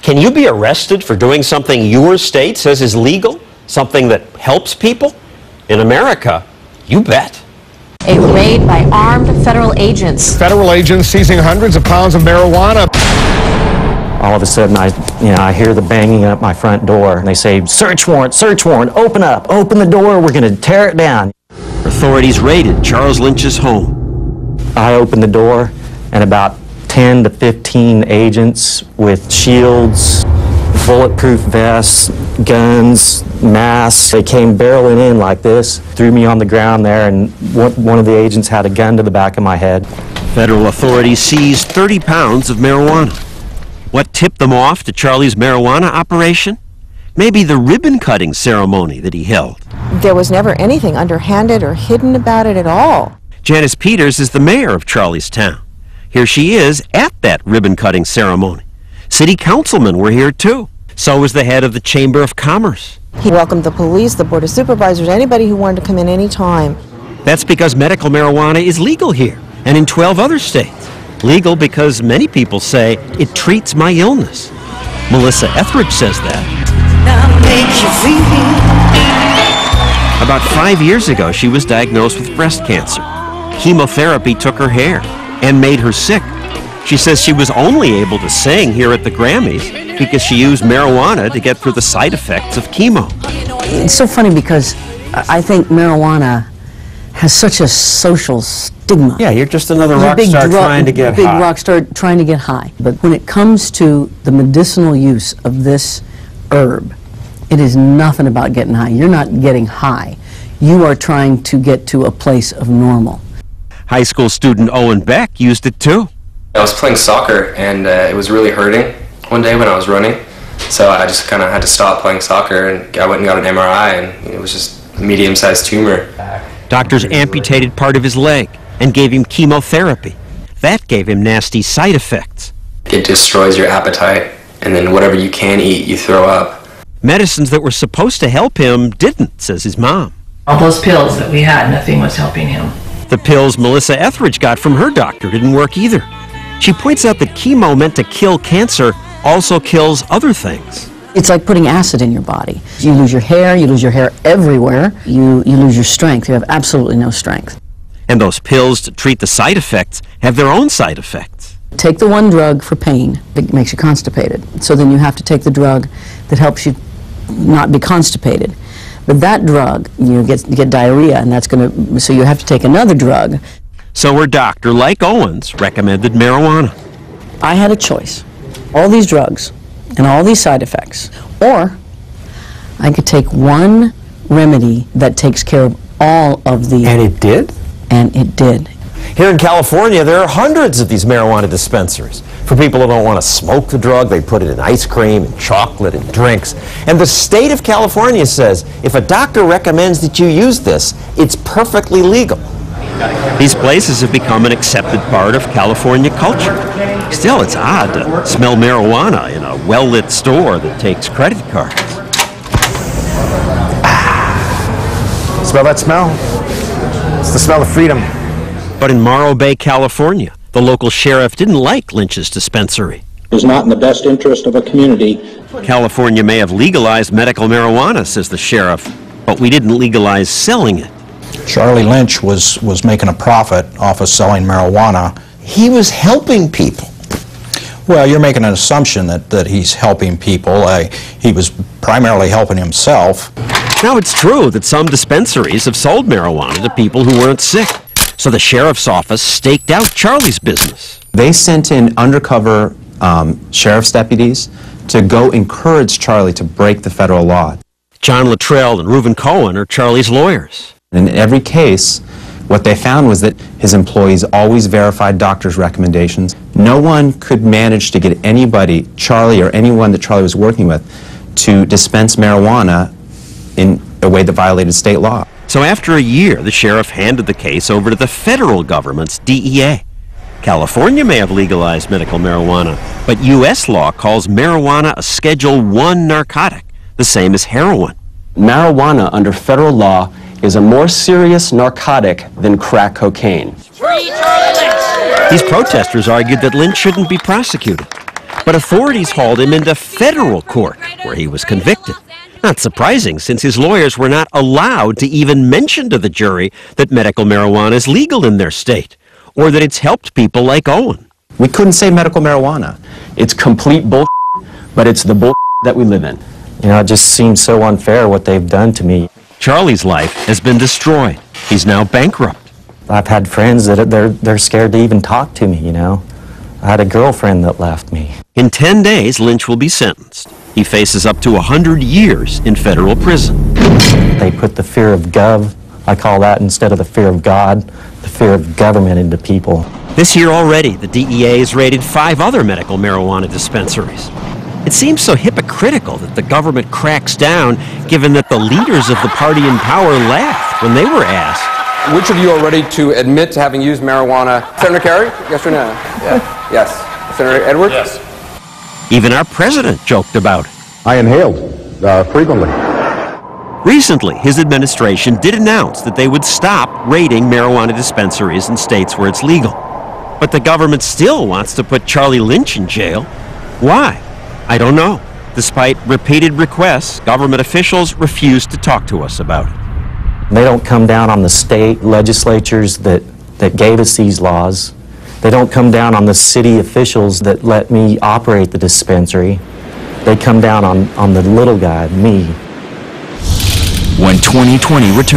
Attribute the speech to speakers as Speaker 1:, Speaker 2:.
Speaker 1: Can you be arrested for doing something your state says is legal? Something that helps people? In America, you bet.
Speaker 2: A raid by armed federal agents.
Speaker 3: Federal agents seizing hundreds of pounds of marijuana.
Speaker 4: All of a sudden, I hear the banging at my front door, and they say, search warrant, open up, open the door, we're going to tear it down.
Speaker 1: Authorities raided Charles Lynch's home.
Speaker 4: I opened the door, and about 10 to 15 agents with shields, bulletproof vests, guns, masks. They came barreling in like this, threw me on the ground there, and one of the agents had a gun to the back of my head.
Speaker 1: Federal authorities seized 30 pounds of marijuana. What tipped them off to Charlie's marijuana operation? Maybe the ribbon-cutting ceremony that he held.
Speaker 5: There was never anything underhanded or hidden about it at all.
Speaker 1: Janice Peters is the mayor of Charlie's town. Here she is at that ribbon-cutting ceremony. City councilmen were here too. So was the head of the Chamber of Commerce.
Speaker 5: He welcomed the police, the board of supervisors, anybody who wanted to come in any time.
Speaker 1: That's because medical marijuana is legal here and in 12 other states. Legal because many people say it treats my illness. Melissa Etheridge says that. About 5 years ago, she was diagnosed with breast cancer. Chemotherapy took her hair and made her sick. She says she was only able to sing here at the Grammys because she used marijuana to get through the side effects of chemo.
Speaker 6: It's so funny because I think marijuana has such a social stigma.
Speaker 1: Yeah, you're just another rock star trying to get high.
Speaker 6: Big rock star trying to get high. But when it comes to the medicinal use of this herb, it is nothing about getting high. You're not getting high. You are trying to get to a place of normal.
Speaker 1: High school student Owen Beck used it too.
Speaker 7: I was playing soccer and it was really hurting one day when I was running. So I just kind of had to stop playing soccer, and I went and got an MRI, and it was just a medium-sized tumor.
Speaker 1: Doctors amputated part of his leg and gave him chemotherapy. That gave him nasty side effects.
Speaker 7: It destroys your appetite, and then whatever you can eat, you throw up.
Speaker 1: Medicines that were supposed to help him didn't, says his mom.
Speaker 8: All those pills that we had, nothing was helping him.
Speaker 1: The pills Melissa Etheridge got from her doctor didn't work either. She points out that chemo meant to kill cancer also kills other things.
Speaker 6: It's like putting acid in your body. You lose your hair everywhere. You lose your strength. You have absolutely no strength.
Speaker 1: And those pills to treat the side effects have their own side effects.
Speaker 6: Take the one drug for pain that makes you constipated. So then you have to take the drug that helps you not be constipated. But that drug, you get diarrhea, and so you have to take another drug.
Speaker 1: So her doctor, like Owens, recommended marijuana.
Speaker 6: I had a choice. All these drugs and all these side effects. Or I could take one remedy that takes care of all of the...
Speaker 1: And it did?
Speaker 6: And it did.
Speaker 9: Here in California, there are hundreds of these marijuana dispensaries. For people who don't want to smoke the drug, they put it in ice cream and chocolate and drinks. And the state of California says if a doctor recommends that you use this, it's perfectly legal.
Speaker 1: These places have become an accepted part of California culture. Still, it's odd to smell marijuana in a well-lit store that takes credit cards.
Speaker 3: Smell that smell? It's the smell of freedom.
Speaker 1: But in Morro Bay, California, the local sheriff didn't like Lynch's dispensary.
Speaker 10: It is not in the best interest of a community.
Speaker 1: California may have legalized medical marijuana, says the sheriff, but we didn't legalize selling it.
Speaker 10: Charlie Lynch was making a profit off of selling marijuana.
Speaker 9: He was helping people.
Speaker 10: Well, you're making an assumption that he's helping people. He was primarily helping himself.
Speaker 1: Now, it's true that some dispensaries have sold marijuana to people who weren't sick. So the sheriff's office staked out Charlie's business.
Speaker 11: They sent in undercover sheriff's deputies to go encourage Charlie to break the federal law.
Speaker 1: John Luttrell and Reuven Cohen are Charlie's lawyers.
Speaker 11: In every case, what they found was that his employees always verified doctors' recommendations. No one could manage to get anybody, Charlie or anyone that Charlie was working with, to dispense marijuana in a way that violated state law.
Speaker 1: So after a year, the sheriff handed the case over to the federal government's DEA. California may have legalized medical marijuana, but U.S. law calls marijuana a Schedule I narcotic, the same as heroin.
Speaker 12: Marijuana under federal law is a more serious narcotic than crack cocaine.
Speaker 1: These protesters argued that Lynch shouldn't be prosecuted. But authorities hauled him into federal court, where he was convicted. Not surprising, since his lawyers were not allowed to even mention to the jury that medical marijuana is legal in their state, or that it's helped people like Owen.
Speaker 11: We couldn't say medical marijuana.
Speaker 12: It's complete bull, but it's the bull that we live in.
Speaker 4: You know, it just seems so unfair what they've done to me.
Speaker 1: Charlie's life has been destroyed. He's now bankrupt.
Speaker 4: I've had friends that they're scared to even talk to me, you know. I had a girlfriend that left me.
Speaker 1: In 10 days, Lynch will be sentenced. He faces up to 100 years in federal prison.
Speaker 4: They put the fear of gov, I call that, instead of the fear of God, the fear of government into people.
Speaker 1: This year already, the DEA has raided 5 other medical marijuana dispensaries. It seems so hypocritical that the government cracks down, given that the leaders of the party in power laughed when they were asked.
Speaker 13: Which of you are ready to admit to having used marijuana? Senator Carey? Yes or no? Yeah. Yes. Senator Edwards?
Speaker 14: Yes.
Speaker 1: Even our president joked about it.
Speaker 3: I inhaled frequently.
Speaker 1: Recently, his administration did announce that they would stop raiding marijuana dispensaries in states where it's legal. But the government still wants to put Charlie Lynch in jail. Why? I don't know. Despite repeated requests, government officials refuse to talk to us about it.
Speaker 4: They don't come down on the state legislatures that gave us these laws. They don't come down on the city officials that let me operate the dispensary. They come down on the little guy, me.
Speaker 15: When 2020 returns.